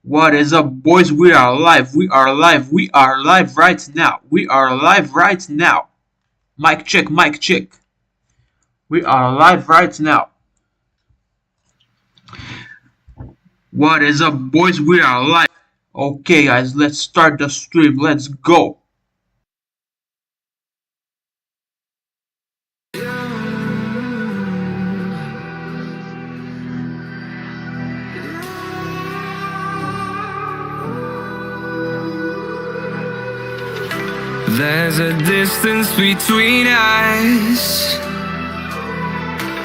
What is up, boys? We are live. We are live. We are live right now. We are live right now. Mic check, mic check. We are live right now. What is up, boys? We are live. Okay, guys, let's start the stream. Let's go. There's a distance between us.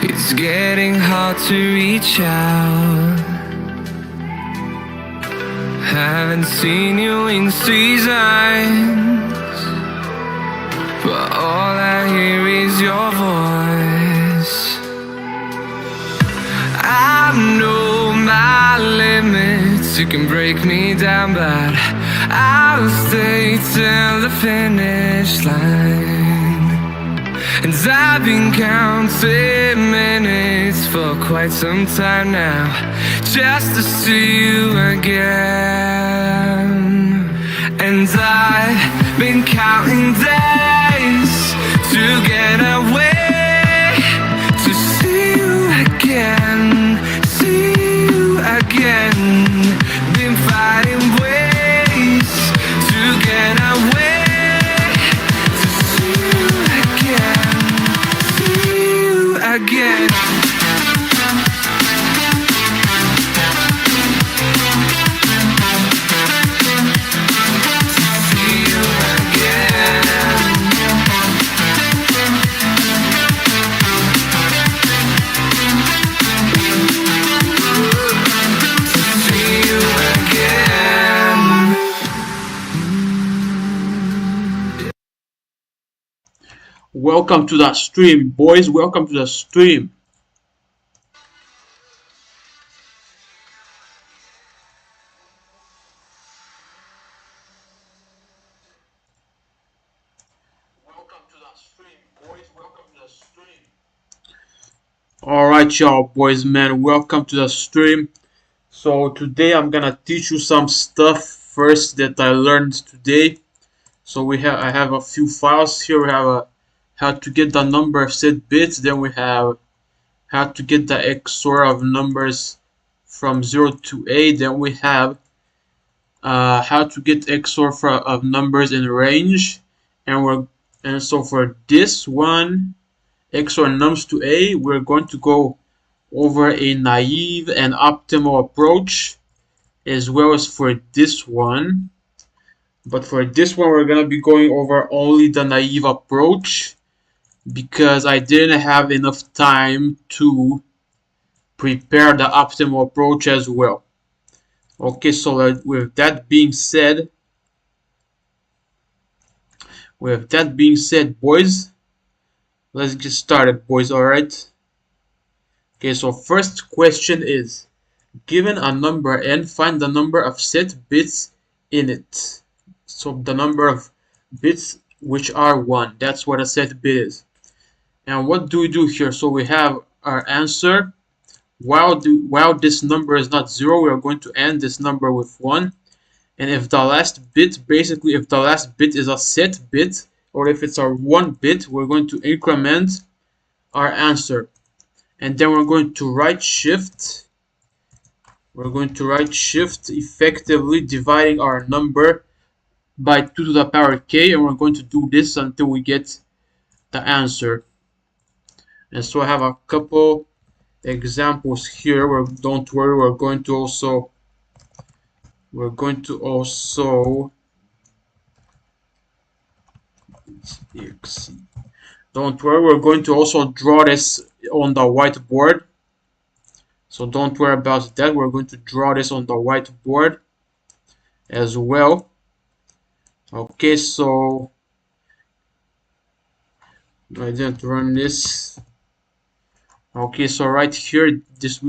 It's getting hard to reach out. Haven't seen you in seasons, but all I hear is your voice. I know my limits, you can break me down, but I'll stay till the finish line. And I've been counting minutes for quite some time now, just to see you again. And I've been counting days to get away, to see you again, see you again. Been fighting ways to get away, to see you again, see you again. Welcome to the stream, boys. Welcome to the stream. Alright, y'all, boys, man. Welcome to the stream. So today I'm gonna teach you some stuff first that I learned today. So I have a few files here. We have how to get the number of set bits. Then we have how to get the XOR of numbers from 0 to 8. Then we have how to get XOR of numbers in range. And so for this one, XOR nums to A, we're going to go over a naive and optimal approach, as well as for this one. But for this one, we're gonna be going over only the naive approach, because I didn't have enough time to prepare the optimal approach as well. Okay, so with that being said, boys, let's get started, boys. Alright. Okay, so first question is, given a number n, find the number of set bits in it. So the number of bits which are 1. That's what a set bit is. And what do we do here? So we have our answer. While this number is not 0, we are going to end this number with 1. And if the last bit, basically if the last bit is a set bit, or if it's our 1 bit, we're going to increment our answer. And then we're going to write shift. We're going to write shift, effectively dividing our number by 2 to the power k, and we're going to do this until we get the answer. And so I have a couple examples here. Don't worry, we're going to also don't worry, we're going to also draw this on the whiteboard. So don't worry about that. We're going to draw this on the whiteboard as well. Okay, so I didn't run this. Okay, so right here,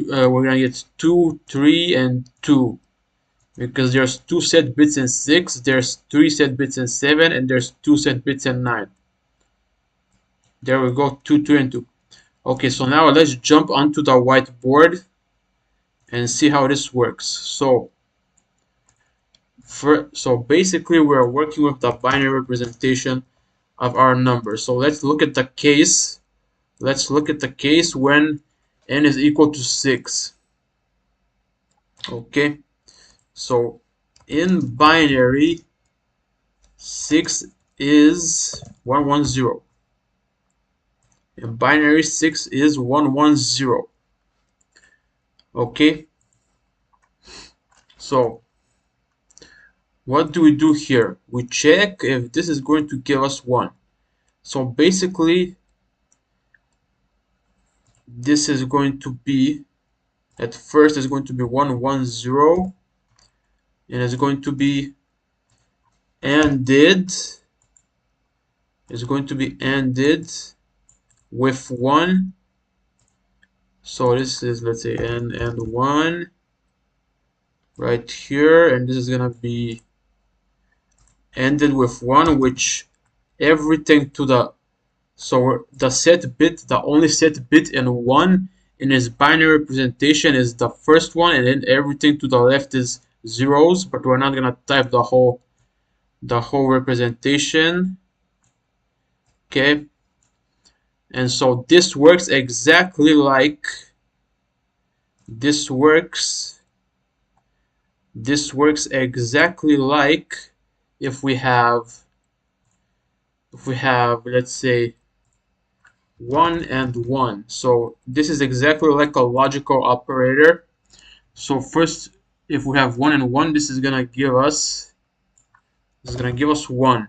we're gonna get 2, 3, and 2, because there's 2 set bits in 6, there's 3 set bits in 7, and there's 2 set bits in 9. There we go, 2, 3, and 2. Okay, so now let's jump onto the whiteboard and see how this works. So So basically we're working with the binary representation of our number. So let's look at the case. Let's look at the case when n is equal to 6. Okay, so in binary, 6 is 110. In binary, 6 is 110. Okay, so what do we do here? We check if this is going to give us 1. So basically, this is going to be, at first, it's going to be 110, and it's going to be ended. It's going to be ended with 1. So this is, let's say, n and 1 right here, and this is gonna be ended with 1, which everything to the, so the set bit, the only set bit in 1 in its binary representation is the first one, and then everything to the left is zeros, but we're not gonna type the whole representation. Okay, and so this works exactly like this works exactly like if we have let's say 1 and 1. So this is exactly like a logical operator. So first, if we have 1 and 1, this is gonna give us 1.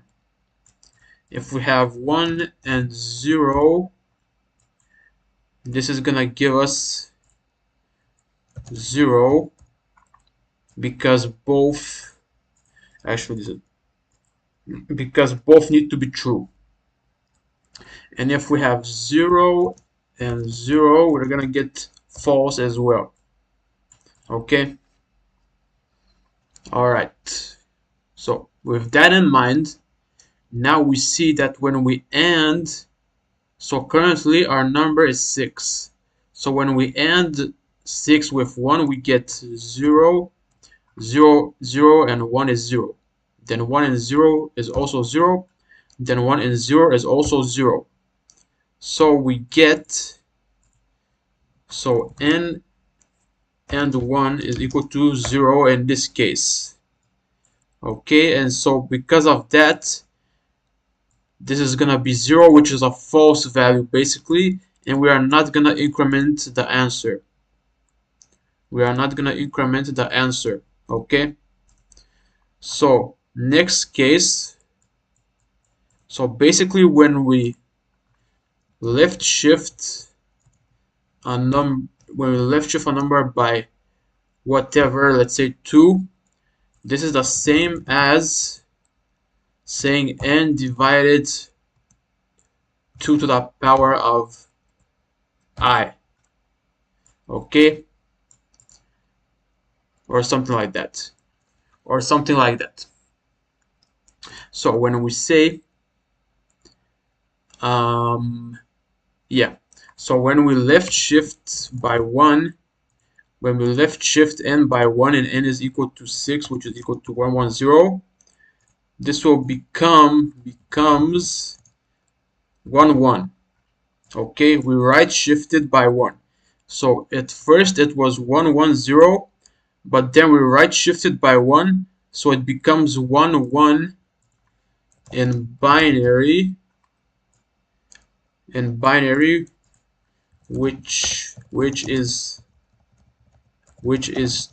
If we have 1 and 0, this is gonna give us 0, because both, actually, because both need to be true. And if we have 0 and 0, we're gonna get false as well. Okay, all right. So with that in mind, now we see that when we AND, so currently our number is 6. So when we AND 6 with 1, we get 0, 0, 0, and 1 is 0. Then 1 and 0 is also 0. Then 1 and 0 is also 0. So we get, so n and 1 is equal to 0 in this case. Okay, and so because of that, this is gonna be 0, which is a false value basically, and we are not gonna increment the answer. We are not gonna increment the answer. Okay, so next case, so basically when we left shift a number by whatever, let's say 2, this is the same as saying n divided 2 to the power of I. Okay, or something like that, so when we say yeah, so when we left shift by 1, when we left shift n by 1 and n is equal to 6, which is equal to 110, this will becomes 1 1. Okay, we right shifted by 1. So at first it was 110, but then we right shifted by 1, so it becomes 1 1 in binary, which is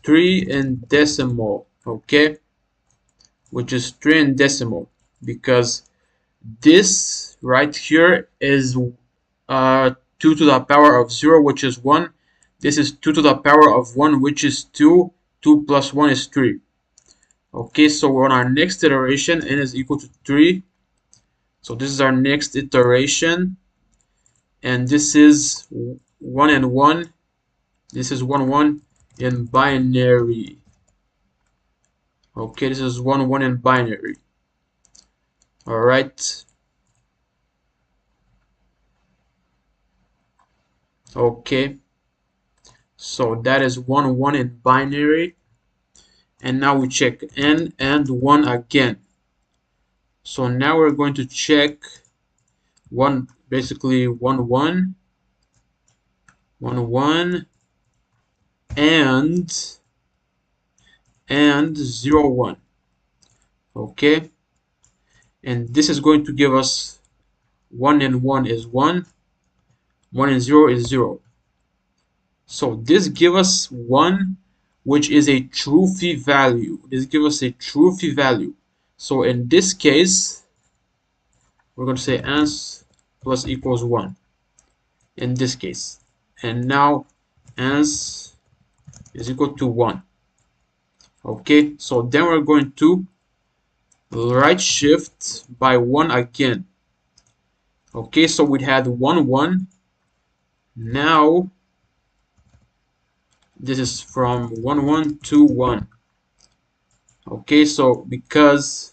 3 in decimal. Okay, which is 3 in decimal, because this right here is 2 to the power of 0, which is 1. This is 2 to the power of 1, which is 2. 2 plus 1 is 3. Okay, so on our next iteration, n is equal to 3. So this is our next iteration, and this is 1 and 1. This is 1 1 in binary. Okay, this is 1 1 in binary. All right. Okay, so that is 1 1 in binary, and now we check n and 1 again. So now we're going to check one, basically 1 1 1 1 and 0 1. Okay, and this is going to give us 1 and 1 is 1, 1 and 0 is 0. So this gives us 1, which is a truthy value. This gives us a truthy value. So in this case, we're going to say ans plus equals 1 in this case. And now ans is equal to 1. Okay, so then we're going to right shift by 1 again. Okay, so we had 1 1. Now this is from 1 1 to 1. Okay, so because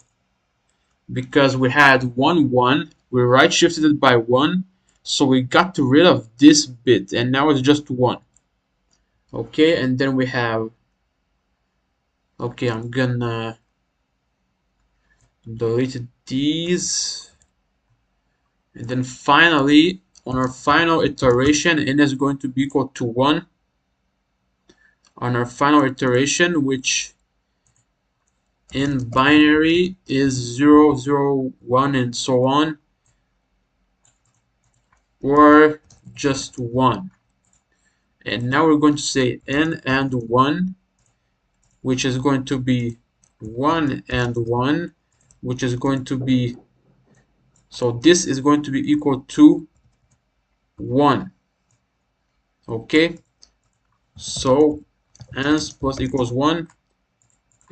we had 1 1, we right shifted it by 1, so we got rid of this bit, and now it's just 1. Okay, and then we have, okay, I'm gonna delete these, and then finally on our final iteration, n is going to be equal to 1 on our final iteration, which in binary is 0 0 1 and so on, or just 1. And now we're going to say n and 1, which is going to be 1 and 1, which is going to be, so this is going to be equal to 1. Okay, so ans plus equals 1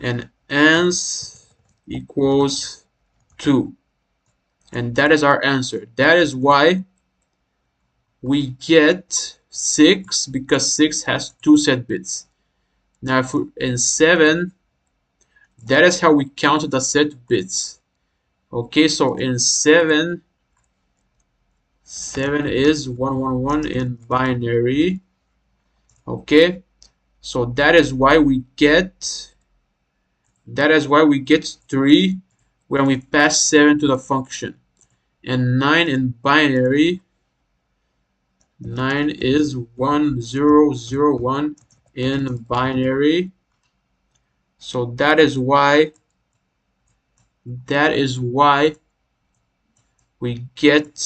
and ans equals 2, and that is our answer. That is why we get 6, because 6 has 2 set bits. Now if in 7, that is how we counted the set bits. Okay, so in 7 is 1 1 1 in binary. Okay, so that is why we get 3 when we pass 7 to the function. And 9 in binary, 9 is 1 0 0 1 in binary. So that is why we get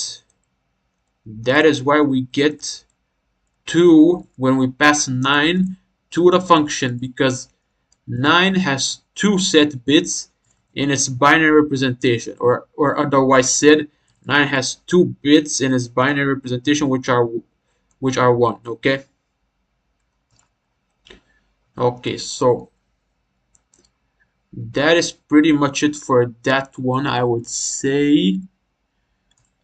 2 when we pass 9 to the function, because 9 has 2 set bits in its binary representation, or otherwise said, 9 has 2 bits in its binary representation, which are 1. Okay, so that is pretty much it for that one, I would say.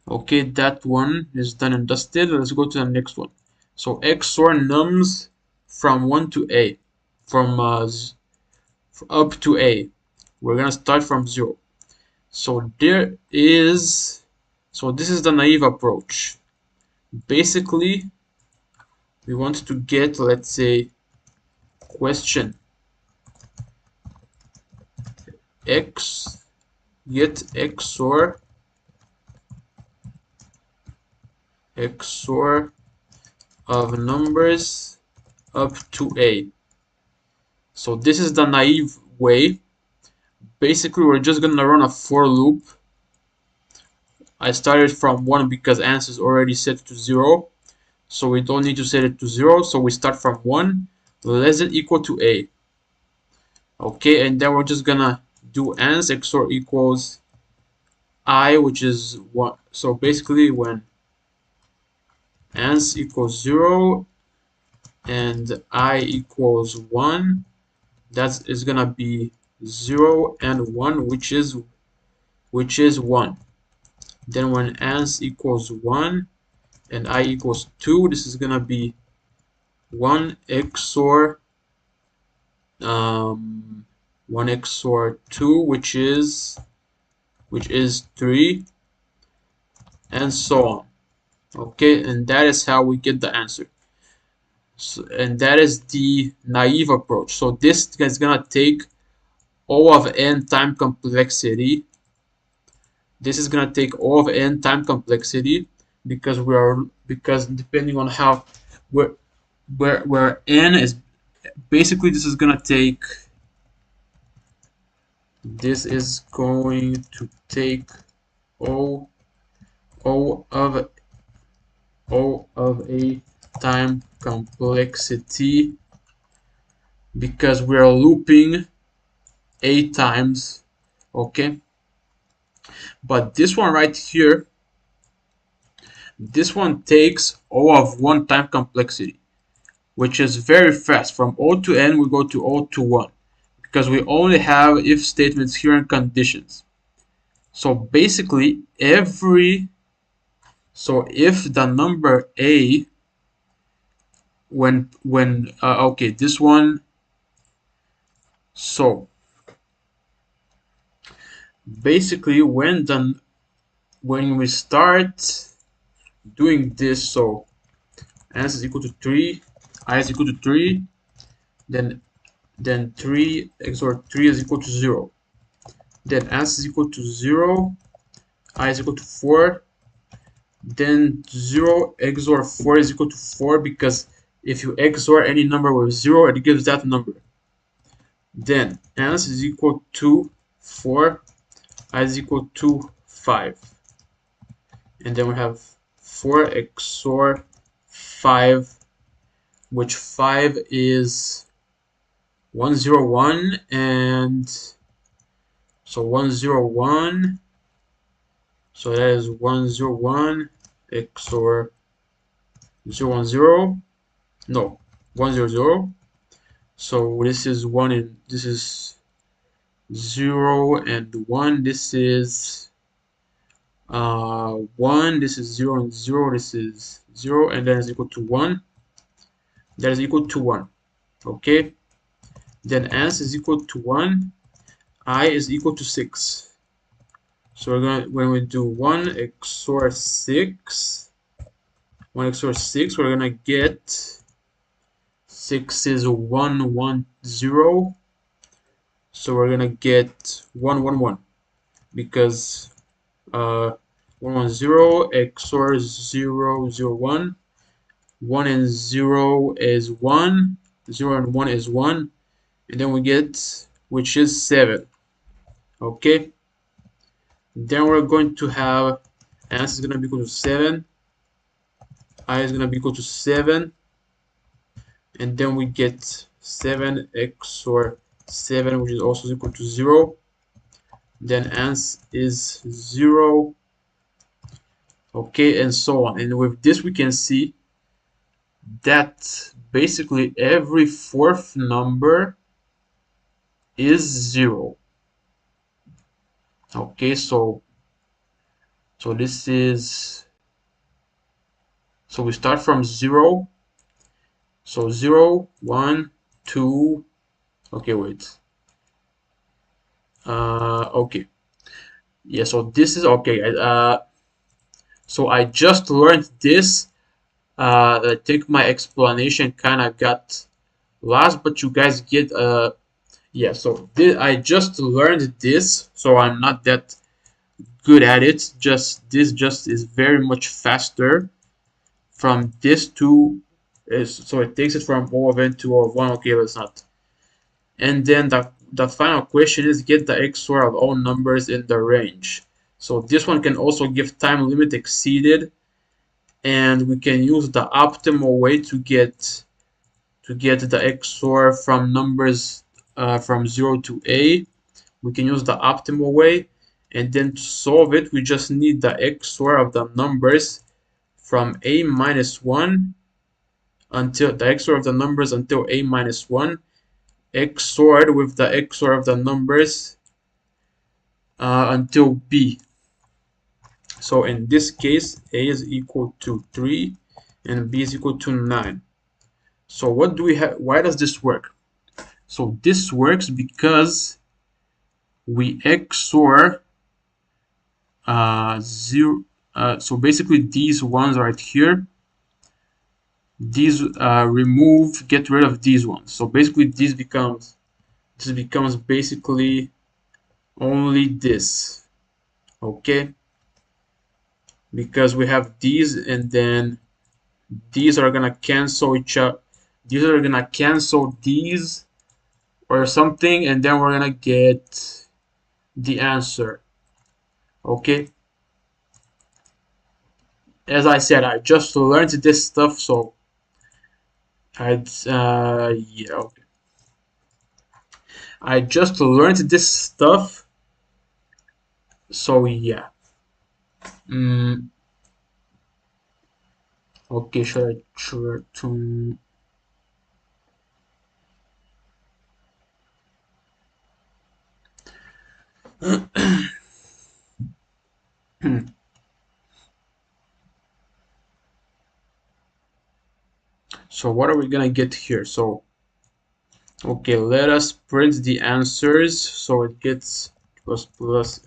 Okay, that one is done and dusted. Let's go to the next one. So XOR nums from 1 to A, from up to A. We're gonna start from 0. So this is the naive approach. Basically, we want to get, let's say, question X, get XOR of numbers up to A. So this is the naive way. Basically, we're just gonna run a for loop. I started from 1 because ans is already set to 0, so we don't need to set it to 0. So we start from 1, less than equal to A. Okay, and then we're just gonna do ans XOR equals I, which is 1. So basically, when ans equals 0 and I equals 1, that is gonna be 0 and 1, which is 1. Then when ans equals 1 and I equals 2, this is gonna be 1 XOR 2, which is 3, and so on. Okay, and that is how we get the answer. So, and that is the naive approach. So this is gonna take O of n time complexity. This is gonna take O of n time complexity because depending on how where n is, basically this is gonna take, this is going to take O O of a time complexity because we are looping 8 times, okay? But this one right here, this one takes O of 1 time complexity, which is very fast. From O to N we go to O to 1 because we only have if statements here and conditions. So basically if the number A, okay, this one, so basically when we start doing this, so s is equal to 3, I is equal to 3, then 3 XOR 3 is equal to 0, then s is equal to 0, I is equal to 4, then 0 XOR 4 is equal to 4 because if you XOR any number with 0 it gives that number. Then s is equal to 4, I is equal to 5, and then we have 4 XOR 5, which 5 is 101, and so 101, so that is 101 XOR 010, no, 100. So this is 1 and this is 0 and 1, this is 1, this is 0 and 0, this is 0, and then is equal to 1, that is equal to 1, okay? Then s is equal to 1, I is equal to 6. So we're gonna, when we do 1 XOR 6, 1 XOR 6, we're gonna get 6 is 110. So we're gonna get 111 because 110 XOR 001, 1 and 0 is 1, 0 and 1 is 1, and then we get, which is 7, okay? Then we're going to have s is going to be equal to 7, I is going to be equal to 7, and then we get 7 XOR 7, which is also equal to 0. Then s is 0, okay, and so on. And with this we can see that basically every fourth number is 0. Okay, so this is, so we start from 0, so 0 1 2, okay, wait, okay, yeah, so this is okay. So I just learned this. I think my explanation kind of got lost, but you guys get yeah, so I just learned this, so I'm not that good at it. This just is very much faster from this to so it takes it from O of n to O of 1. Okay, let's not. And then the final question is get the XOR of all numbers in the range. So this one can also give time limit exceeded, and we can use the optimal way to get the XOR from numbers from 0 to A. We can use the optimal way, and then to solve it we just need the XOR of the numbers from A minus 1 until the XOR of the numbers until A minus 1 XORed with the XOR of the numbers until B. So in this case A is equal to 3 and B is equal to 9. So what do we have? Why does this work? So this works because we XOR 0. So basically these ones right here, these get rid of these ones. So basically this becomes this becomes basically only this, okay? Because we have these, and then these are gonna cancel each other. These are gonna cancel these or something, and then we're gonna get the answer, okay? As I said, I just learned this stuff, so yeah, okay. I just learned this stuff, so yeah. Mm, okay, should I try to? So what are we gonna get here? So okay, let us print the answers. So it gets plus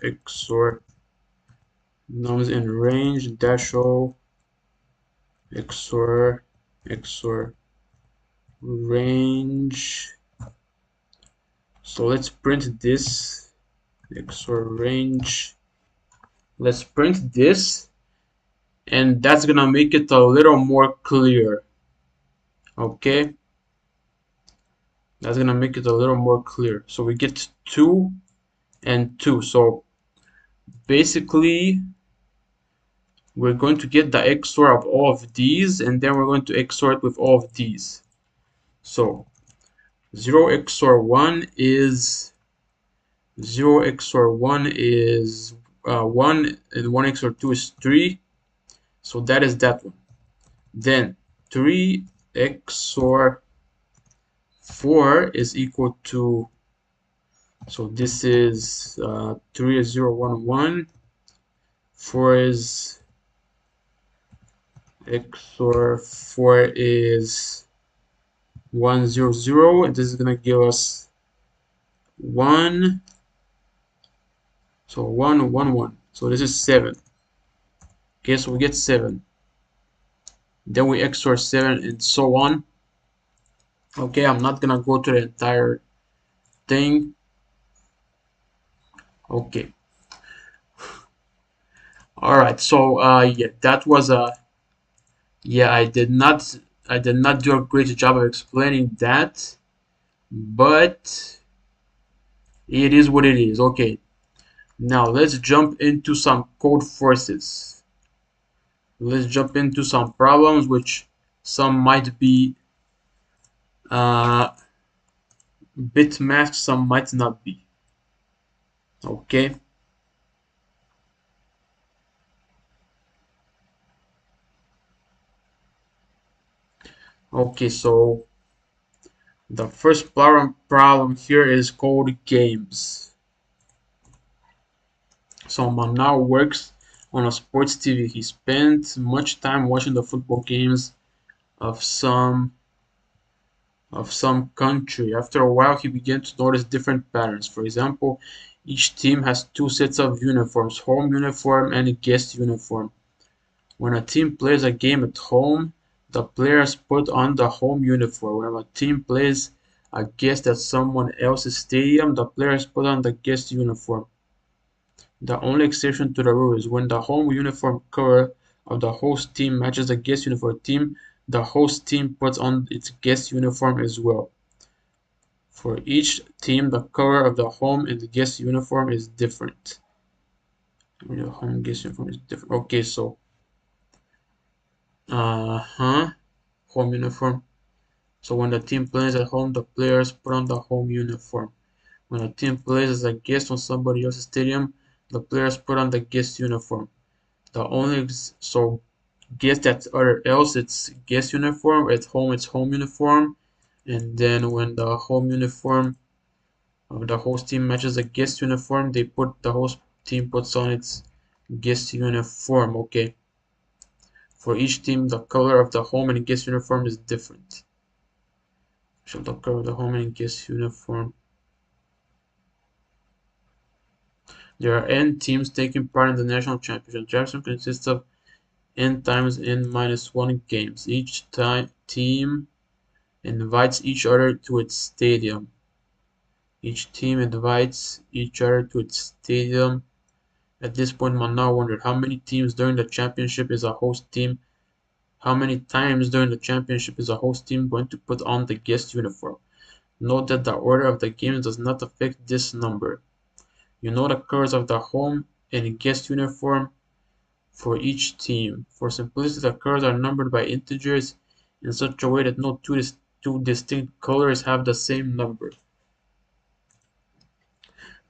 XOR numbers in range dash O XOR range. So let's print this XOR range. Let's print this, and that's gonna make it a little more clear. Okay, that's gonna make it a little more clear. So we get 2 and 2. So basically we're going to get the XOR of all of these, and then we're going to XOR it with all of these. So 0 XOR 1 is 1, and 1 XOR 2 is 3. So that is that one. Then 3 XOR 4 is equal to, so this is 3 is 0 1 1, 4 is XOR 4 is 1 0 0, and this is gonna give us 1, so 1 1 1, so this is 7. Okay, so we get 7, then we XOR 7 and so on. Okay, I'm not gonna go to the entire thing. Okay, all right, so yeah, that was a, yeah, I did not do a great job of explaining that, but it is what it is. Okay, now let's jump into some code forces. Let's jump into some problems, which some might be bit masked, some might not be. Okay, okay, so the first problem here is called games. So Manal works on a sports TV. He spent much time watching the football games of some country. After a while, he began to notice different patterns. For example, each team has two sets of uniforms, home uniform and guest uniform. When a team plays a game at home, the players put on the home uniform. When a team plays a guest at someone else's stadium, the players put on the guest uniform. The only exception to the rule is when the home uniform color of the host team matches the guest uniform team, the host team puts on its guest uniform as well. For each team, the color of the home and the guest uniform is different. The home guest uniform is different. Okay, so home uniform. So when the team plays at home, the players put on the home uniform. When a team plays as a guest on somebody else's stadium, the players put on the guest uniform. The only so guest at other else, it's guest uniform. At home, it's home uniform. And then when the home uniform of the host team matches a guest uniform, the host team puts on its guest uniform. Okay. For each team, the color of the home and guest uniform is different. So the color of the home and guest uniform. There are n teams taking part in the national championship. Championship consists of n times n minus 1 games. Each team invites each other to its stadium. Each team invites each other to its stadium. At this point, Manar wondered how many times during the championship is a host team going to put on the guest uniform. Note that the order of the games does not affect this number. You know the colors of the home and guest uniform for each team. For simplicity, the colors are numbered by integers in such a way that no two distinct colors have the same number.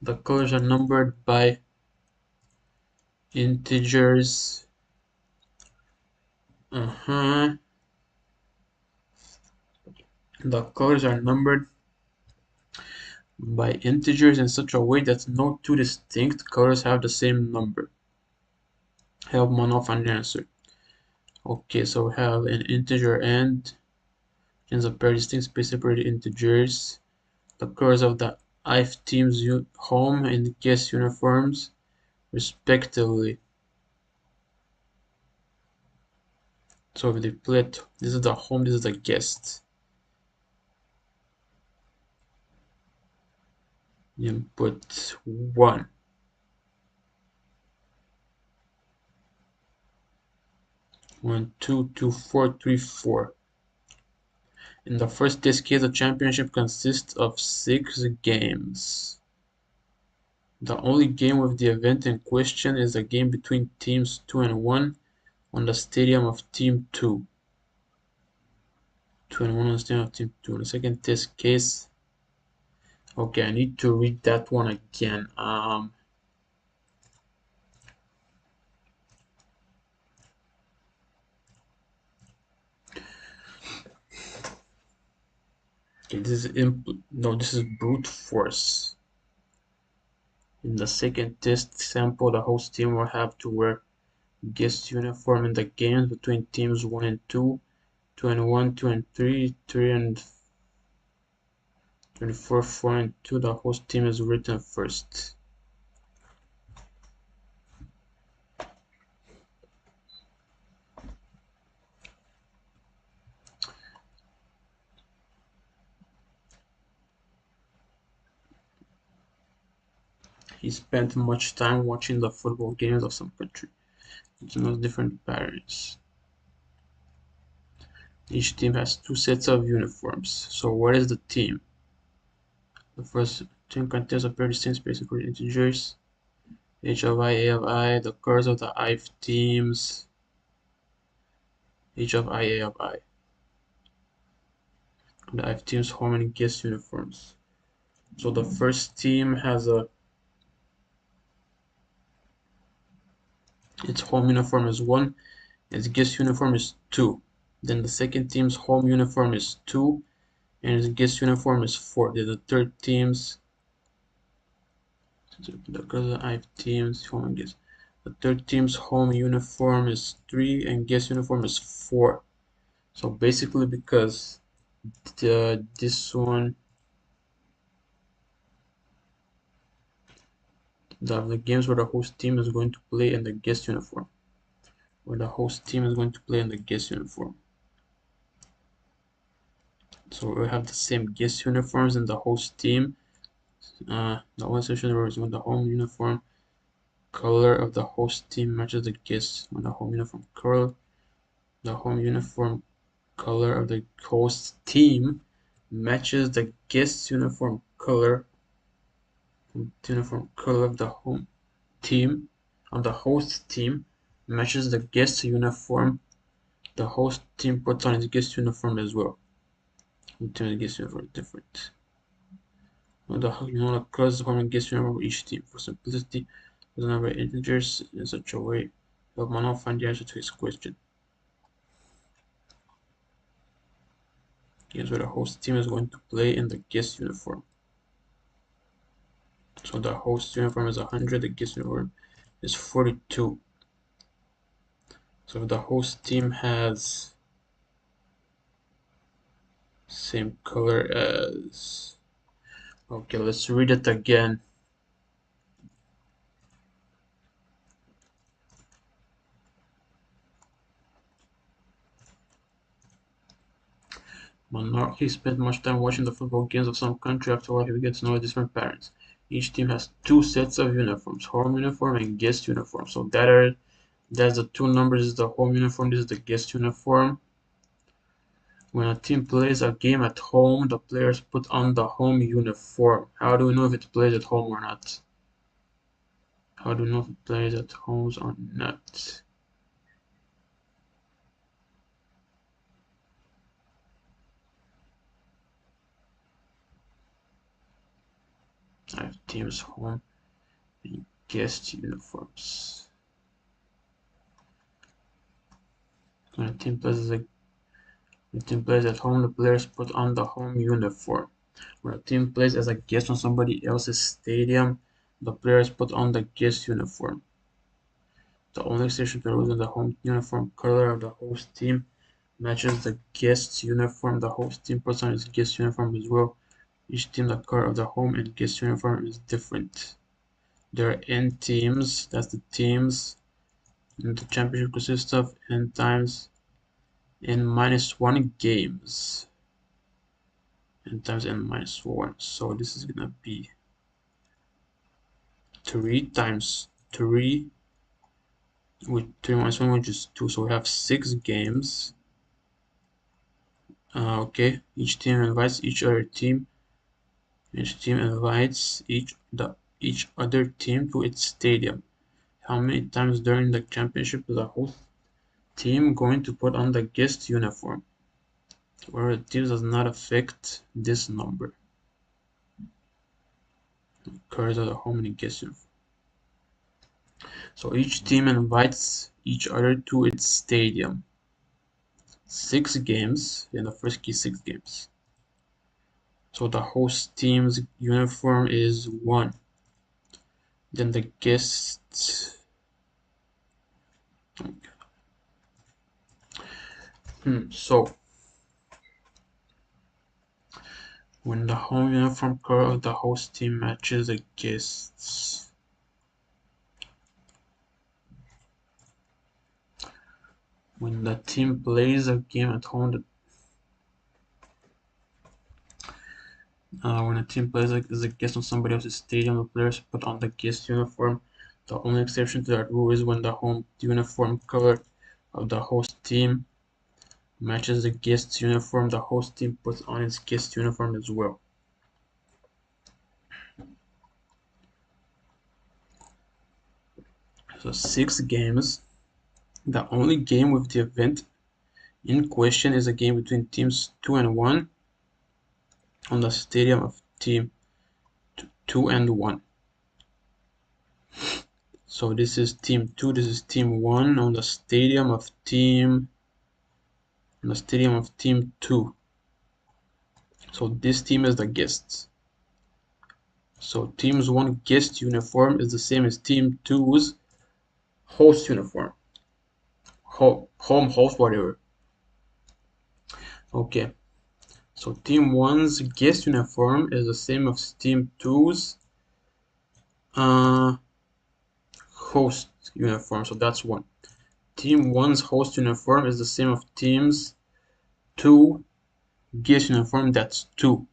The colors are numbered by integers. The colors are numbered by integers in such a way that no two distinct colors have the same number. Help Mono find the answer. Okay, so we have an integer and a pair of distinct space separated integers. The colors of the IF team's home and guest uniforms, respectively. So if they split, this is the home, this is the guest. Input 1. 1, 2, 2, 4, 3, 4. In the first test case, the championship consists of 6 games. The only game with the event in question is the game between teams 2 and 1 on the stadium of team 2. 2 and 1 on the stadium of team 2. In the second test case, okay, I need to read that one again. Okay, this is brute force. In the second test sample, the host team will have to wear guest uniform in the games between teams 1 and 2, 2 and 1, 2 and 3, 3 and 24, 4 and 2. The host team is written first. He spent much time watching the football games of some country. It knows different patterns. Each team has 2 sets of uniforms. So what is the team? The first team contains a pair of distinct space separated integers. H of I, A of I, the colors of the IF teams. H of I, A of I. The IF teams home and guest uniforms. So the first team has its home uniform is 1, its guest uniform is 2. Then the second team's home uniform is 2, and its guest uniform is 4. Then the third team's home and guest. The third team's home uniform is 3 and guest uniform is 4. So basically, because this one, the games where the host team is going to play in the guest uniform, So we have the same guest uniforms in the host team. The only exception is when the home uniform color of the host team matches the guest. When the home uniform color of the host team matches the guest uniform color of the home team of the host team matches the guest uniform the host team puts on its guest uniform as well. The guest uniform is different. The colors of the guest uniform of each team. For simplicity, the number of integers in such a way that one will find the answer to his question. Here's where the host team is going to play in the guest uniform. So the host uniform is 100, the guest uniform is 42. So if the host team has same color as, okay, let's read it again. Monarchy spent much time watching the football games of some country. After a while, he gets to know different patterns. Each team has two sets of uniforms, home uniform and guest uniform. So that's the two numbers, is the home uniform, this is the guest uniform. When a team plays a game at home, the players put on the home uniform. How do we know if it plays at home or not? How do we know if it plays at home or not? I have teams home and guest uniforms. When a team plays at home, the players put on the home uniform. When a team plays as a guest on somebody else's stadium, the players put on the guest uniform. The only exception to the rules is the home uniform color of the host team matches the guest's uniform. The host team puts on its guest uniform as well. Each team, the color of the home and guest uniform is different. There are n teams, that's the teams, and the championship consists of n times n minus 1 games. N times n minus 1. So this is gonna be 3 times 3 with 3 minus 1, which is 2. So we have 6 games. Okay, each team invites each other team. Each team invites each other team to its stadium. How many times during the championship is the host team going to put on the guest uniform? Where the team does not affect this number. Occurs at the home and guest uniform. So each team invites each other to its stadium. 6 games in the first key, 6 games. So the host team's uniform is 1. Then the guest. So when the home uniform color of the host team matches the guests. When the team plays a game at home, when a team plays as a guest on somebody else's stadium, the players put on the guest uniform. The only exception to that rule is when the home uniform color of the host team matches the guest's uniform. The host team puts on its guest uniform as well. So 6 games. The only game with the event in question is a game between teams 2 and 1 on the stadium of team 2 and 1. So this is team 2, this is team 1 on the stadium of team 2. So this team is the guests. So team's 1 guest uniform is the same as team 2's host uniform. Home, host, whatever. Okay. So team 1's guest uniform is the same as team 2's host uniform. So that's 1. Team 1's host uniform is the same of team's 2 guest uniform. That's 2.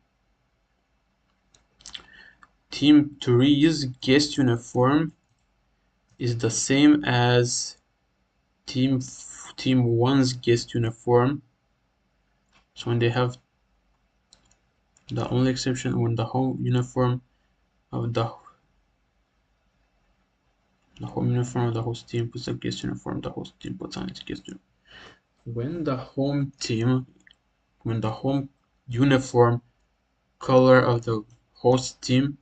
Team 3's guest uniform is the same as team 1's guest uniform. So when they have the only exception when the home uniform of the home uniform of the host team puts a guest uniform, the host team puts on its guest uniform. When the home uniform color of the host team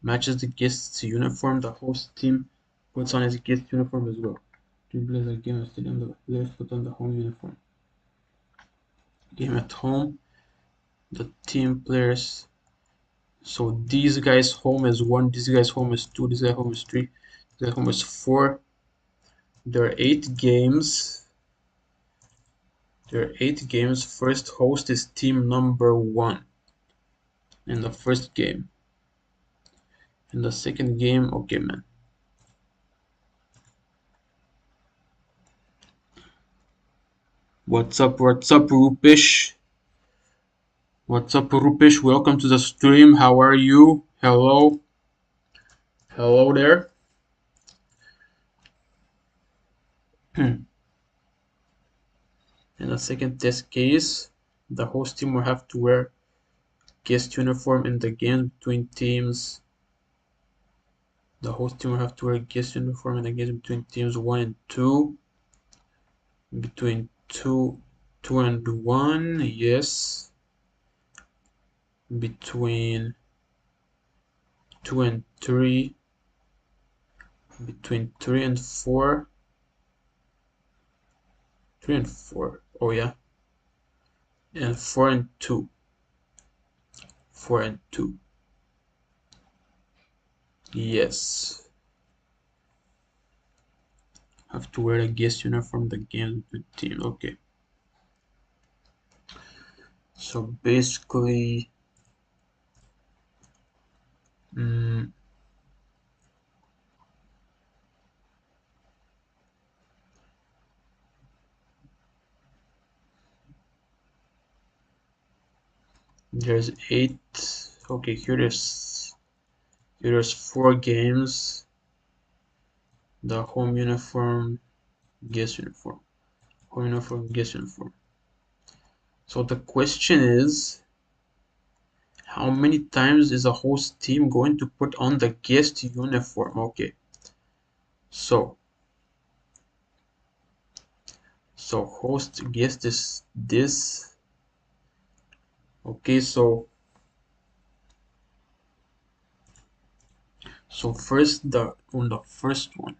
matches the guest's uniform, the host team puts on its guest uniform as well. Team plays a game at stadium, the players put on the home uniform. Game at home, the team players. So these guys home is 1, this guy's home is 2, this guy home is 3, this guy home is 4. There are 8 games. First host is team number 1 in the first game. In the second game, okay, man. What's up, Rupish? What's up, Rupesh? Welcome to the stream. How are you? Hello. Hello there. In the second test case, the host team will have to wear guest uniform in the game between teams. The host team will have to wear guest uniform in the games between teams 1 and 2. Between 2 and 1, yes. Between 2 and 3. Between 3 and 4. 3 and 4. Oh, yeah. And 4 and 2. 4 and 2. Yes. Have to wear a guest uniform the game with team. Okay. So basically, mm, there's 8. Okay, here's 4 games. The home uniform, guest uniform. Home uniform, guest uniform. So the question is, how many times is a host team going to put on the guest uniform? Okay. So host guest is this. Okay, so first on the first one.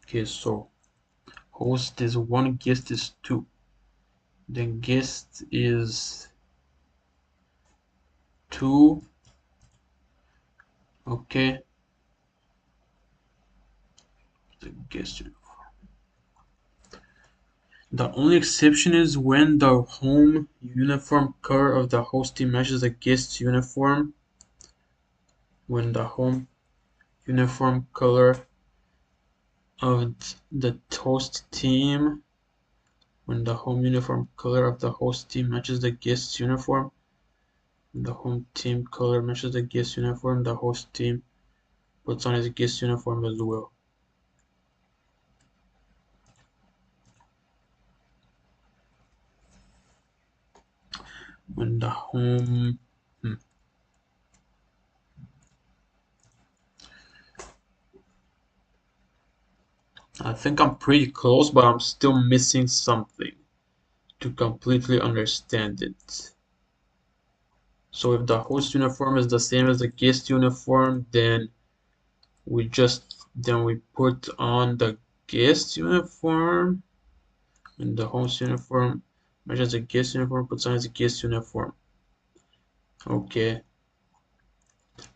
Okay, so host is 1, guest is 2. Then guest is 2. Okay. The guest uniform. The only exception is when the home uniform color of the host team matches the guest uniform. When the home uniform color of the host team, when the home uniform color of the host team matches the guest uniform, the home team color matches the guest uniform, the host team puts on his guest uniform as well. When the home I think I'm pretty close, but I'm still missing something to completely understand it. So if the host uniform is the same as the guest uniform, then we put on the guest uniform, and the host uniform matches the guest uniform, puts on the guest uniform. Okay.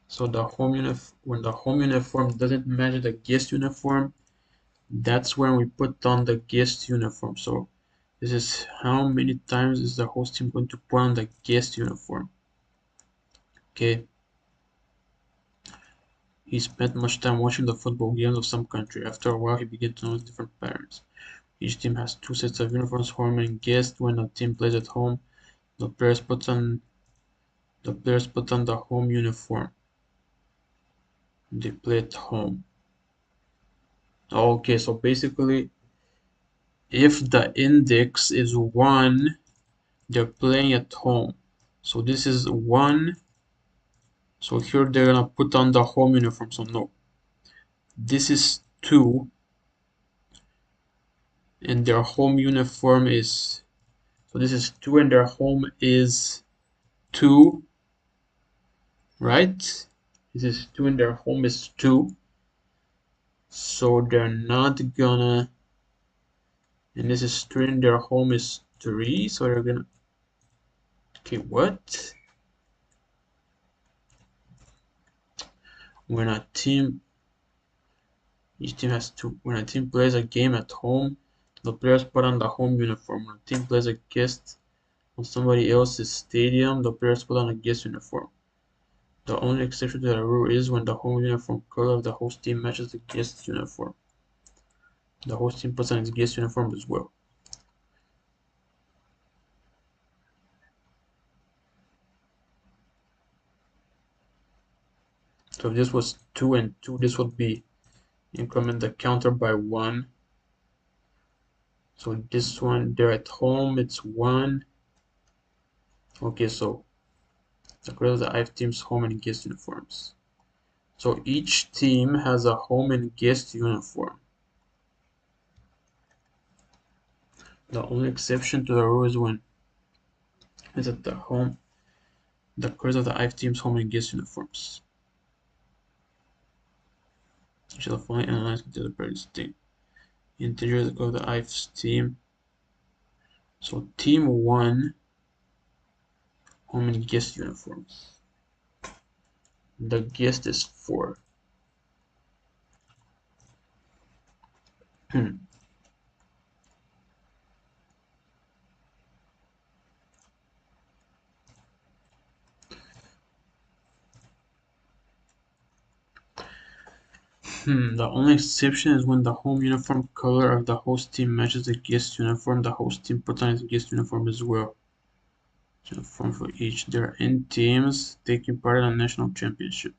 So when the home uniform doesn't match the guest uniform, that's when we put on the guest uniform. So this is how many times is the host team going to put on the guest uniform. Okay. He spent much time watching the football games of some country. After a while, he began to notice different patterns. Each team has 2 sets of uniforms, home and guest. When a team plays at home, the players put on the home uniform. They play at home. Okay, so basically, if the index is 1, they're playing at home. So this is 1. So here they're gonna put on the home uniform. So no. This is 2. And their home uniform is, so this is 2 and their home is 2, right? This is 2 and their home is 2. So they're not gonna, and this is 3 and their home is 3. So they're gonna, okay, what? When a team, each team has 2, when a team plays a game at home, the players put on the home uniform. When a team plays a guest on somebody else's stadium, the players put on a guest uniform. The only exception to the rule is when the home uniform color of the host team matches the guest uniform. The host team puts on its guest uniform as well. So if this was 2 and 2, this would be increment the counter by 1. So this one, they're at home, it's 1. Okay, so the color of the IF team's home and guest uniforms. So each team has a home and guest uniform. The only exception to the rule is that the colors of the IF team's home and guest uniforms. You shall finally analyze into the previous team. Integer the color of the IF's team. So team 1 home and guest uniforms. The guest is 4. The only exception is when the home uniform color of the host team matches the guest uniform. The host team puts on its guest uniform as well. Uniform for each. There are N teams taking part in a national championship.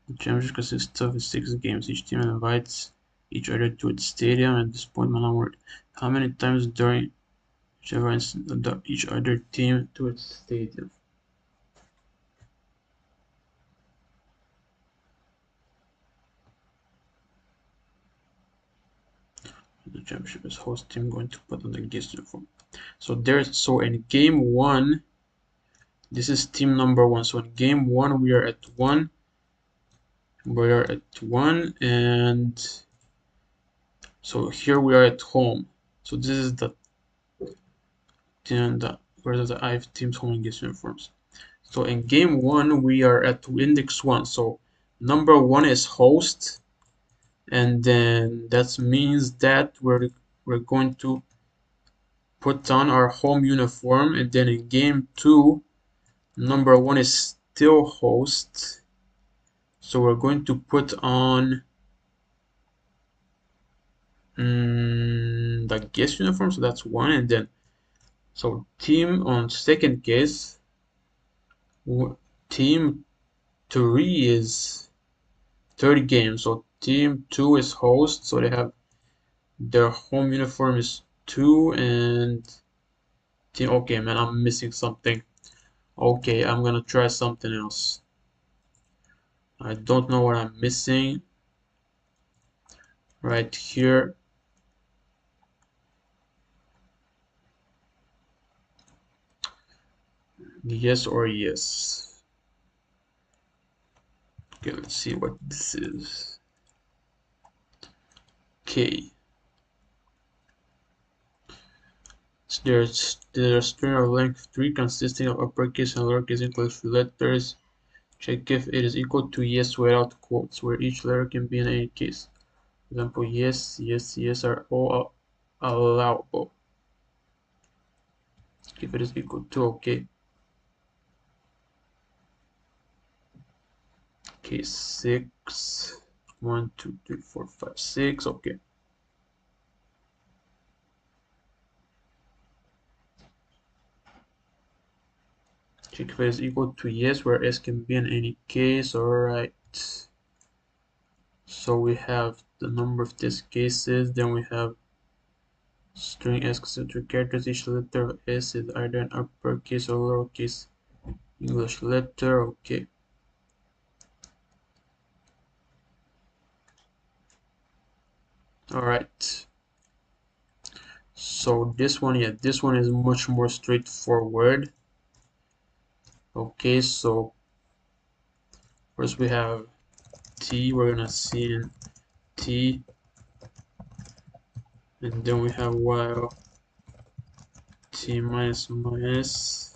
The championship consists of 6 games. Each team invites each other to its stadium. At this point, Malang how many times during each other team to its stadium? The championship is host team going to put on the guest uniform. So in game 1, this is team number 1. So in game 1 we are at 1. We are at 1, and so here we are at home. So this is the where the IF team's home and guest uniforms. So in game 1 we are at index 1. So number 1 is host, and then that means that we're going to put on our home uniform, and then in game 2 number 1 is still host, so we're going to put on the guest uniform, so that's 1, and then so team on second case, team 3 is third game, so team 2 is host, so they have their home uniform is 2, and team, okay man, I'm missing something. Okay, I'm gonna try something else. I don't know what I'm missing right here. Yes or yes. Okay, let's see what this is. Okay. So there's a string of length 3 consisting of uppercase and lowercase English letters. Check if it is equal to yes without quotes, where each letter can be in any case. For example, yes, yes, yes are all allowable. If it is equal to, okay. Okay, 6. 1, 2, 3, 4, 5, 6. Okay. Check if it is equal to yes, where s can be in any case. Alright. So we have the number of test cases, then we have string s consists of 2 characters. Each letter of s is either an uppercase or lowercase English letter. Okay. Alright. So this one, yeah, this one is much more straightforward. Okay, so first we have t, we're gonna see in t, and then we have while t minus minus,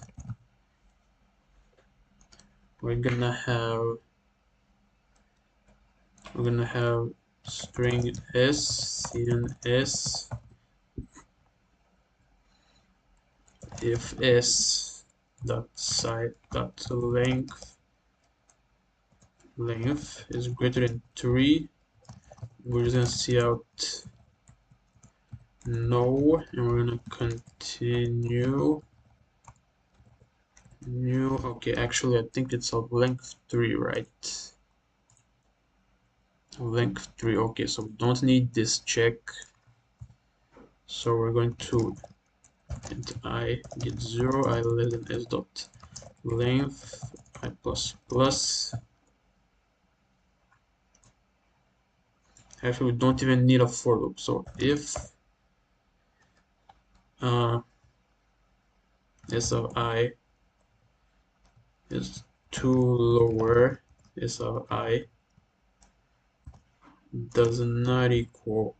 we're gonna have string s, cns, if s dot side dot length is greater than 3, we're just gonna see out no, and we're gonna continue new. Okay, actually I think it's of length 3, right? length 3. Okay, so we don't need this check. So we're going to int I get 0, I less than s dot length I plus plus. Actually, we don't even need a for loop. So if s of I is 2 lower s of I does not equal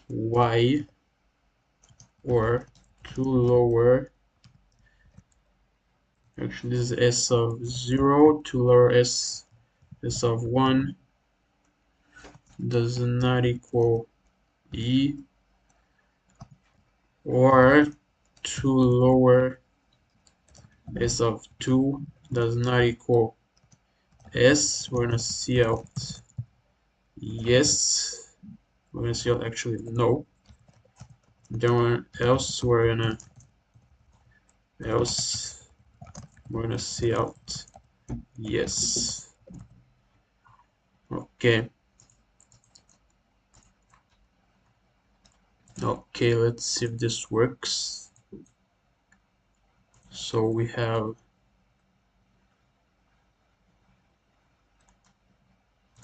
y, or 2 lower, actually this is s of 0, 2 lower s of 1 does not equal e, or 2 lower s of 2 does not equal s. We're gonna see out yes, we're gonna see out actually no, then else else we're gonna see out yes. Okay, okay, let's see if this works. So we have,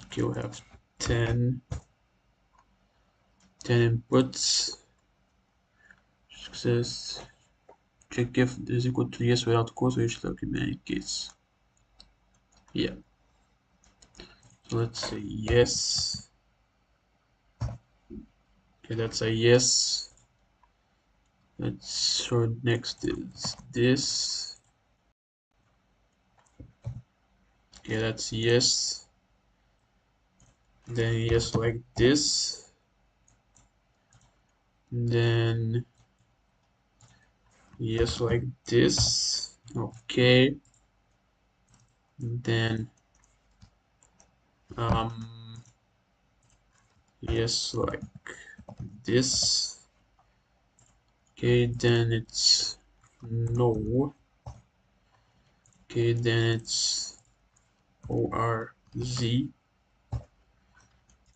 okay, we have 10 inputs. Success. Check if this is equal to yes without code, so each lucky many case. Yeah. So let's say yes. Okay, that's a yes. Let's show next is this. Okay, that's yes. Then yes like this. Then yes like this. Okay. Then yes like this. Okay, then it's no. Okay, then it's ORZ.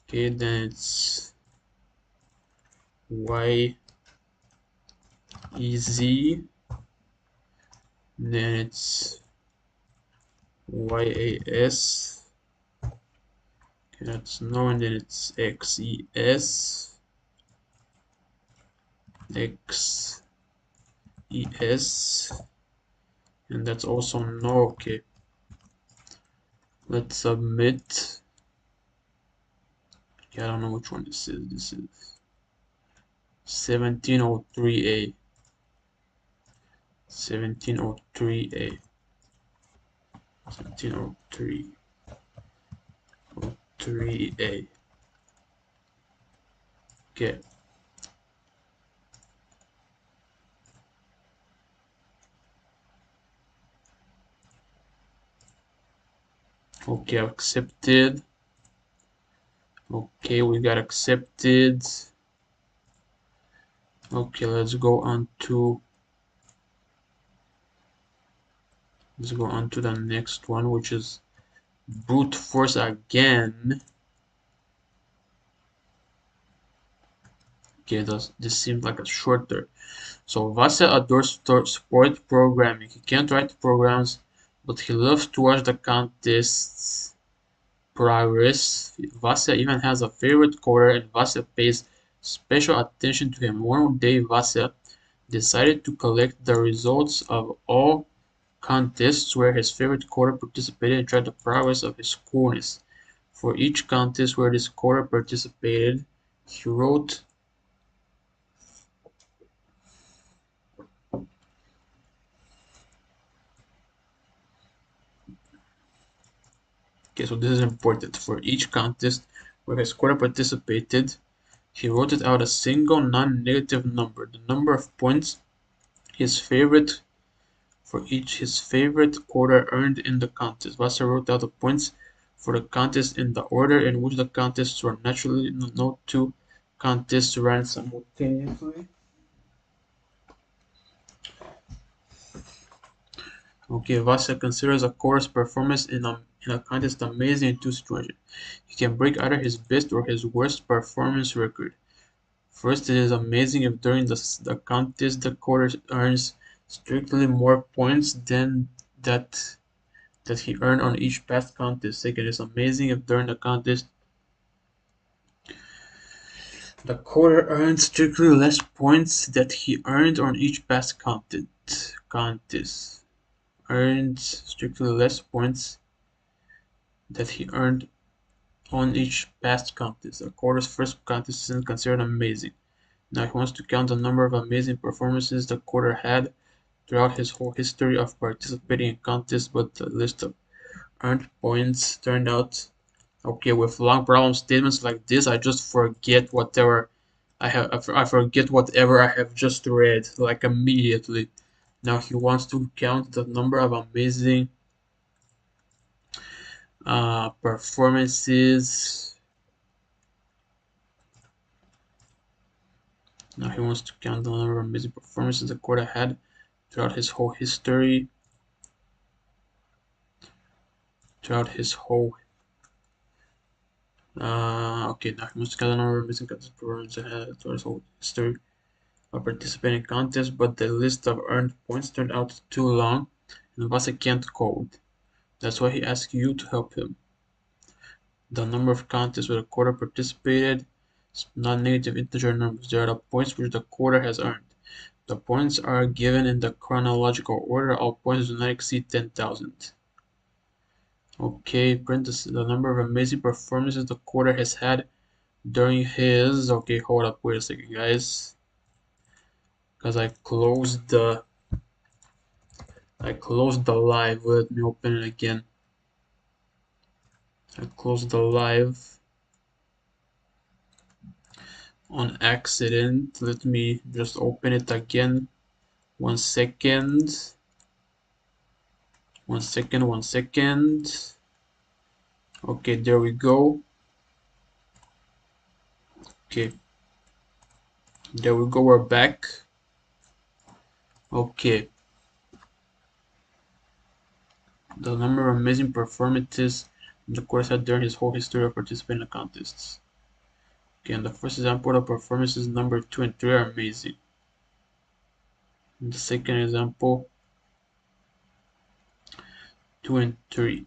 Okay, then it's YEZ. Then it's YAS. Okay, that's no, and then it's XES. XES. And that's also no. Okay, let's submit. Okay, I don't know which one this is. This is 1703A. 1703A. 1703A. Okay. Okay, accepted. Okay, we got accepted. Okay, let's go on to the next one, which is brute force again. Okay, this seems like a shorter. So Vasa adores sport programming. He can't write programs, but he loves to watch the contests progress. Vasa even has a favorite coder, and Vasa pays special attention to him. One day Vasa decided to collect the results of all contests where his favorite coder participated and track the progress of his coolness. For each contest where this coder participated, he wrote. Okay, so this is important. For each contest where his coder participated, he wrote it out a single non-negative number, the number of points his favorite his favorite coder earned in the contest. Vasa wrote out the points for the contest in the order in which the contests were. Naturally, no two contests ran simultaneously. Okay, Vasa considers a coder's performance in a contest amazing in two situations. He can break either his best or his worst performance record. First, it is amazing if during the contest the quarter earns strictly more points than that he earned on each past contest. Second, it is amazing if during the contest the quarter earns strictly less points that he earned on each past contest. Earned strictly less points that he earned on each past contest. A quarter's first contest isn't considered amazing. Now he wants to count the number of amazing performances the quarter had throughout his whole history of participating in contests, but the list of earned points turned out okay. With long problem statements like this, I just forget whatever I forget whatever I have just read, like immediately. Now he wants to count the number of amazing performances. Now he wants to count the number of amazing performances the quarter had throughout his whole history. Throughout his whole okay, now he wants to count the number of amazing performances throughout his whole history of participating in contests, but the list of earned points turned out too long, and Vasa can't code. That's why he asks you to help him. The number of contests where the quarter participated is non-negative integer numbers. They are the points which the quarter has earned. The points are given in the chronological order. All points do not exceed 10,000. Okay, print the number of amazing performances the quarter has had during his. Okay, hold up, wait a second, guys, because I closed the live. Let me open it again. I closed the live on accident. Let me just open it again. 1 second. 1 second, 1 second. Okay, there we go. Okay, there we go, we're back. Okay, the number of amazing performances the course had during his whole history of participating in contests. Okay, and the first example, the performances number 2 and 3 are amazing. In the second example, 2 and 3.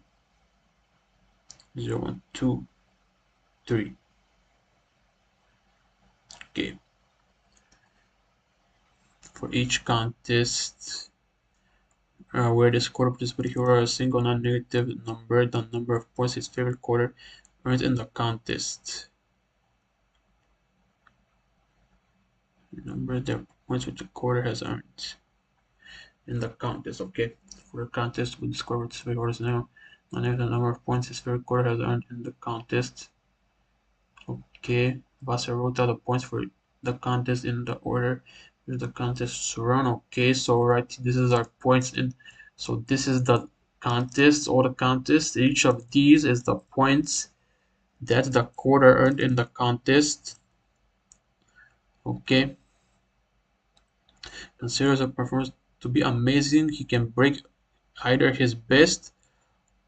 0, 1, 2, 3. Okay. For each contest where this quarter participated, he wrote a single non-negative number, the number of points his favorite quarter earned in the contest. Number the points which the quarter has earned in the contest. Okay, for the contest with this quarter participated quarters now, non-negative the number of points his favorite quarter has earned in the contest. Okay, Vassar wrote out the points for the contest in the order with the contests run. Okay, so right, this is our points in. So this is the contest, all the contests. Each of these is the points that the quarter earned in the contest. Okay, considers a performance to be amazing. He can break either his best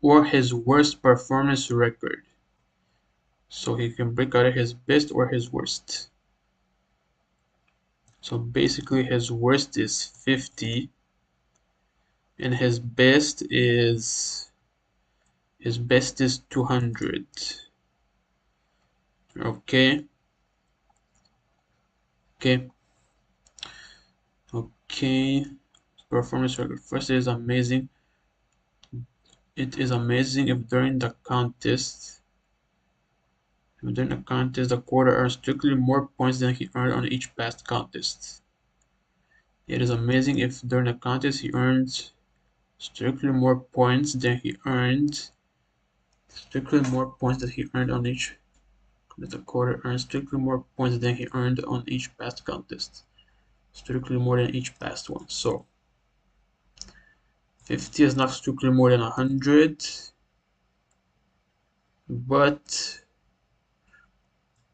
or his worst performance record. So he can break either his best or his worst. So basically his worst is 50 and his best is 200. Okay, okay, okay. Performance record. First, it is amazing. It is amazing if during the contest the quarter earns strictly more points than he earned on each past contest. It is amazing if during the contest he earns strictly more points than he earned on each. The quarter earns strictly more points than he earned on each past contest. Strictly more than each past one. So 50 is not strictly more than 100, but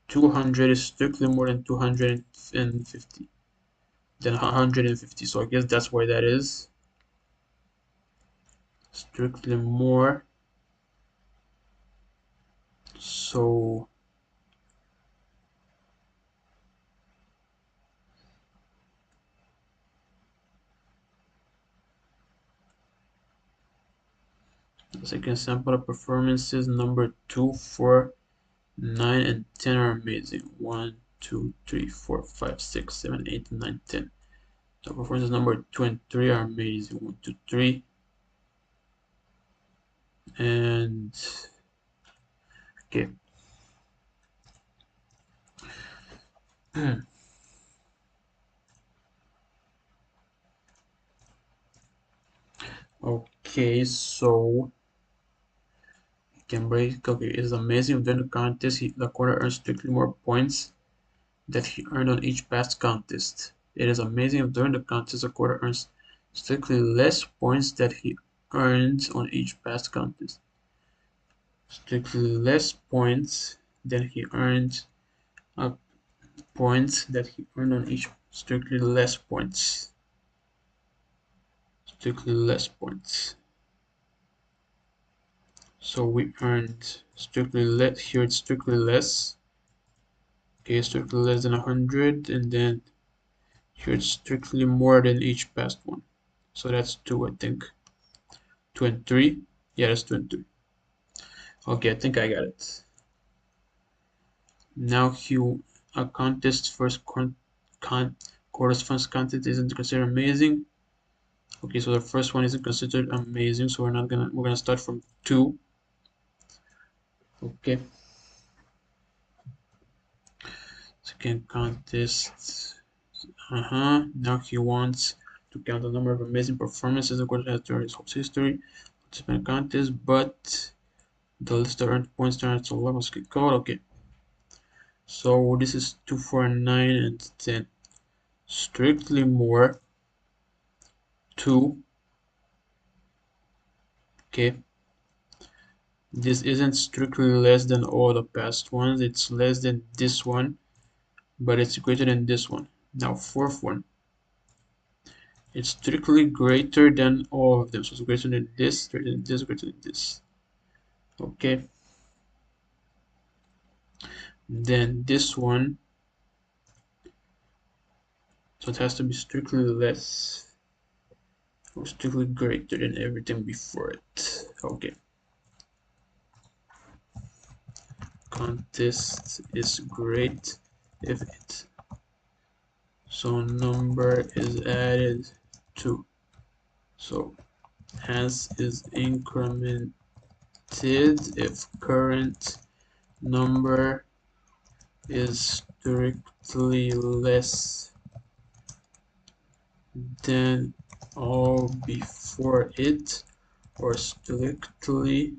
200 is strictly more than 250 than 150. So I guess that's why that is strictly more So the second sample of performances number 2, 4, 9, and 10 are amazing. 1, 2, 3, 4, 5, 6, 7, 8, 9, 10. So performances number 2 and 3 are amazing. 1, 2, 3. And okay. Okay, so he can break. Okay, it's amazing. During the contest, the quarter earns strictly more points that he earned on each past contest. It is amazing if during the contest the quarter earns strictly less points that he earned on each past contest. Strictly less points than he earned uh, points that he earned on each strictly less points. Strictly less points. So we earned strictly less here it's strictly less. Okay, strictly less than 100, and then here it's strictly more than each past one. So that's 2, I think. 2 and 3. Yeah, that's 2 and 3. Okay, I think I got it. Now a contest first quarters first contest isn't considered amazing. Okay, so the first one isn't considered amazing, so we're gonna start from 2. Okay, second contest. Now he wants to count the number of amazing performances the quarter has during his whole history. Participant contest, but the list of earned points turns to levels code. Okay, so this is 2, 4, 9, and 10. Strictly more 2. Okay, this isn't strictly less than all the past ones, it's less than this one, but it's greater than this one. Now fourth one, it's strictly greater than all of them, so it's greater than this, greater than this, greater than this. Okay, then this one, so it has to be strictly less or strictly greater than everything before it. Okay, contest is great if it so number is added to, so hence is incremented if current number is strictly less than all before it or strictly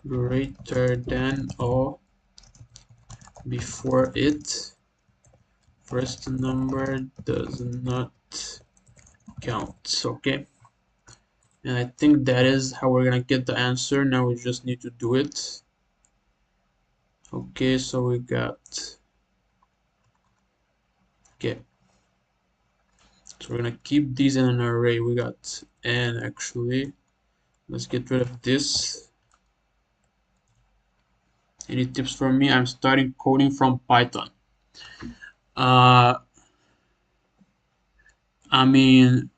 greater than all before it. First number does not count. Okay, and I think that is how we're gonna get the answer. Now we just need to do it. Okay, so we got, okay, so we're gonna keep these in an array. We got n actually. Let's get rid of this. Any tips for me? I'm starting coding from Python. Uh, I mean,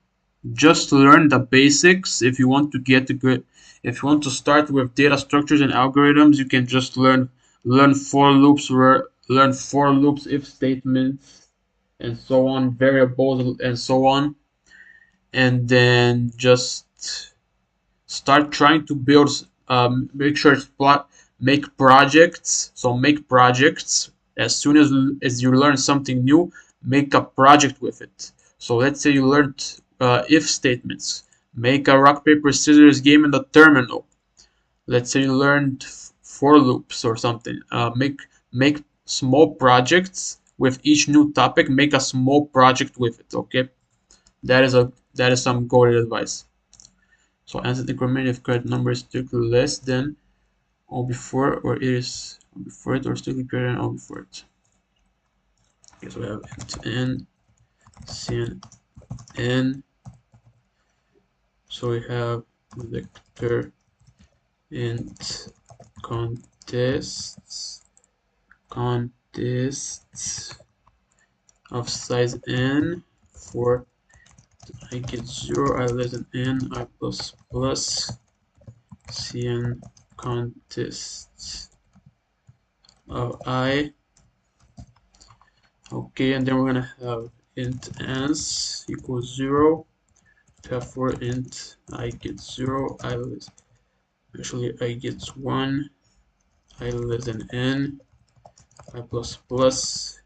just learn the basics. If you want to get a good, if you want to start with data structures and algorithms, you can just learn for loops, learn for loops, if statements, and so on, variables, and so on, and then just start trying to build, make sure it's make projects. So make projects as soon as you learn something new, make a project with it. So let's say you learned if statements, make a rock paper scissors game in the terminal. Let's say you learned for loops or something. Make small projects with each new topic, make a small project with it. Okay, that is some coded advice. So answer the increment if correct number is strictly less than all before, or it is before it, or strictly greater than all before it. Okay, so we have int n, cn, so we have vector int content contests of size n for I get 0, I less than n, I plus plus cn contests of I. Okay, and then we're gonna have int ans equals 0. Therefore int I get 0, I less, actually I get 1, I less than n, I plus plus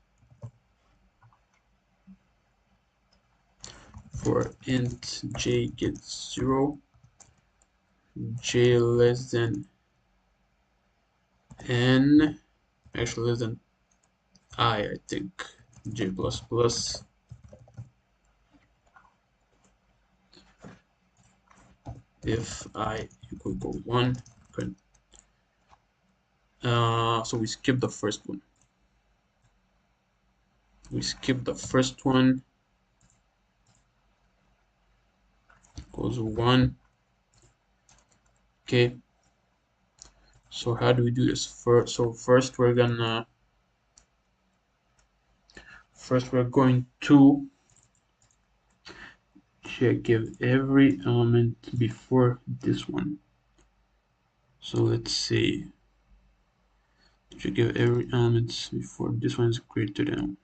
for int j gets 0, j less than n, actually less than I think, j plus plus if I equal to 1. Good. So we skip the first one. We skip the first one, equals 1. Okay. So how do we do this? So first we're going to give every element before this one. So let's say give every element before this one is greater than.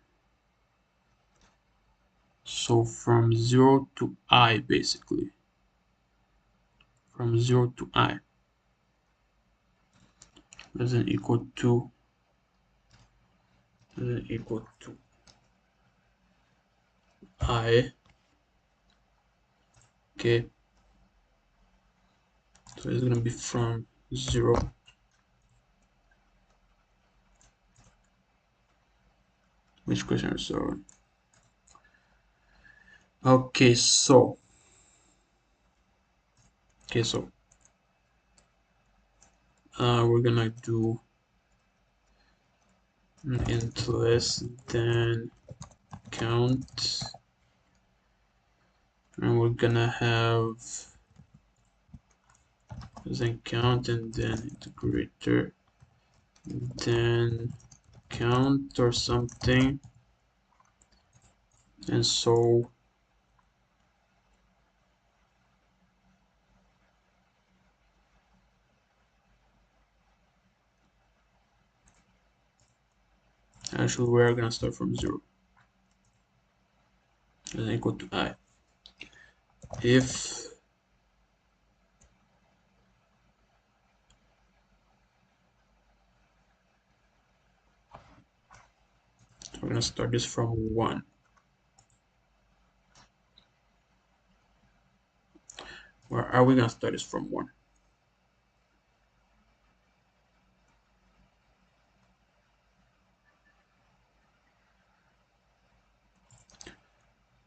So from 0 to I, basically. From 0 to I less than equal to I. Okay. So it's gonna be from 0. Which question is sorry? Okay, so we're gonna do int less than count, and we're gonna have less than count and then int greater than count or something, and so actually we're gonna start from 0 and equal to I. If we're gonna start this from 1. Where are we gonna start this from 1?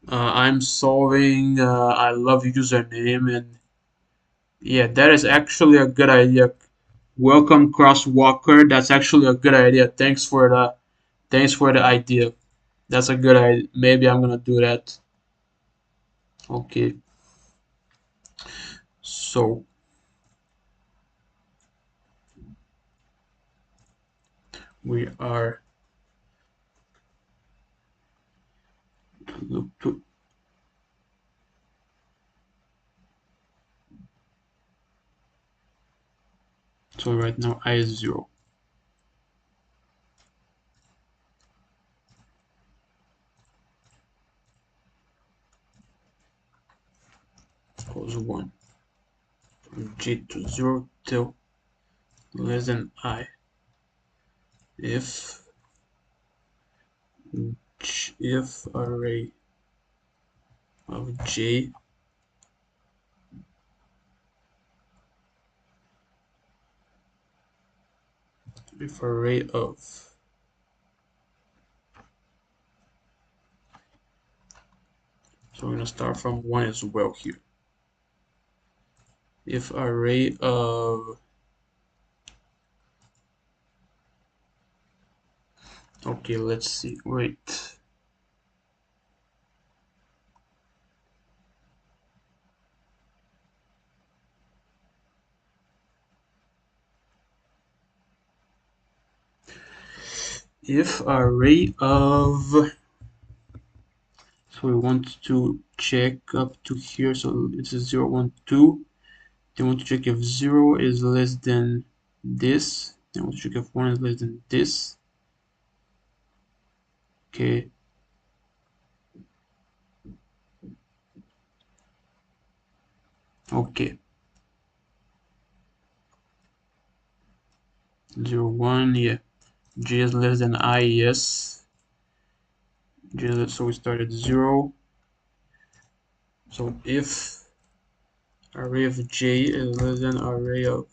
I'm solving I love username, and yeah, that is actually a good idea. Welcome crosswalker. That's actually a good idea. Thanks for the idea. That's a good idea. Maybe I'm gonna do that. Okay. So we are look to so right now I is 0 equals 1 from G to 0 till less than I. If array of J if array of so we're gonna start from 1 as well here. If array of okay, let's see, wait, if array of, so we want to check up to here, so it's a 0 1 2. Then we want to check if 0 is less than this. Then we want to check if 1 is less than this. Okay. Okay. 0 1, yeah. J is less than I, yes. J, so we start at 0. So if array of J is less than array of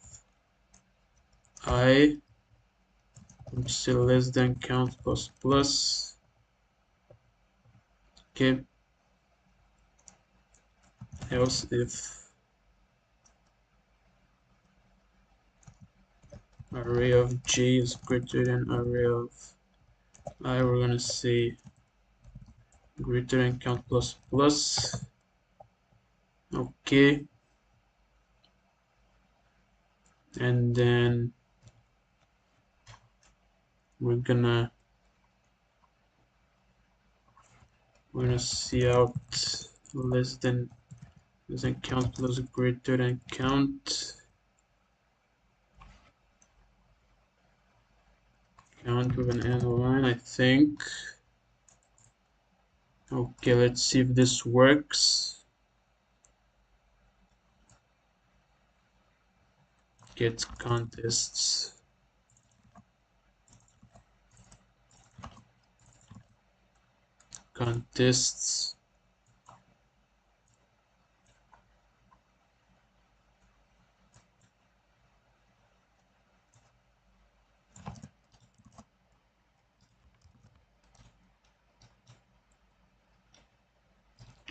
I, I'm still less than count plus plus. Okay. Else if array of J is greater than array of I, we're gonna say greater than count plus plus. Okay. And then we're gonna see out less than count plus greater than count. Count with an end line, I think. Okay, let's see if this works. Get contests. Contests.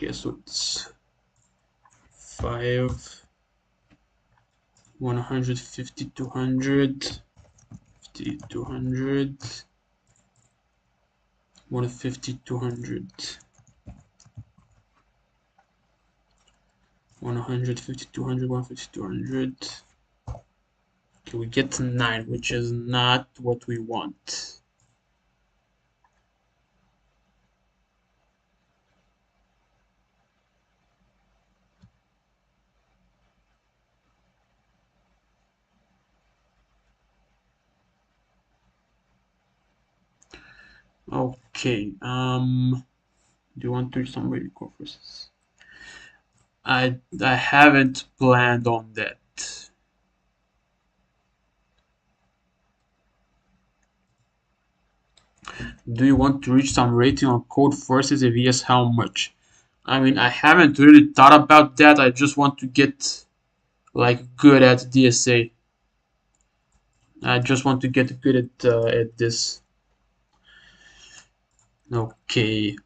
Okay, so it's 5, 150, 200, 50, 200, 150, 200, 150, 200, 150, 200. Okay, we get 9, which is not what we want. Okay, do you want to do somebody go first? I haven't planned on that. Do you want to reach some rating on code forces? If yes, how much? I mean, I haven't really thought about that. I just want to get like good at DSA. I just want to get good at this. Okay.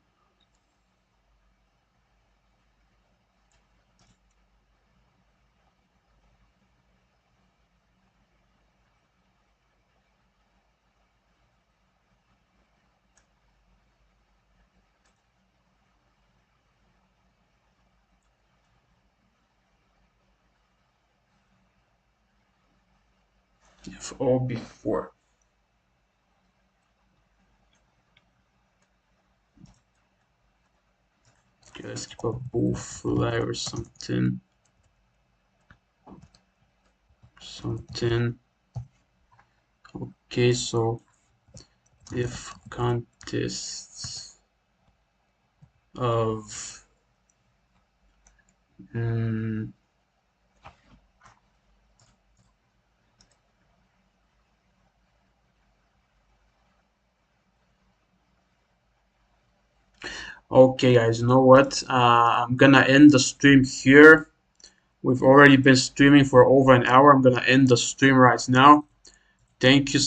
If all before. Okay, let's keep a bool fly or something. Something. Okay, so if contests of okay, guys, you know what? I'm gonna end the stream here. We've already been streaming for over an hour. I'm gonna end the stream right now. Thank you.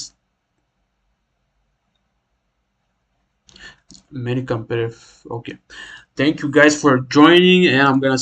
Many competitive. Okay. Thank you guys for joining, and I'm gonna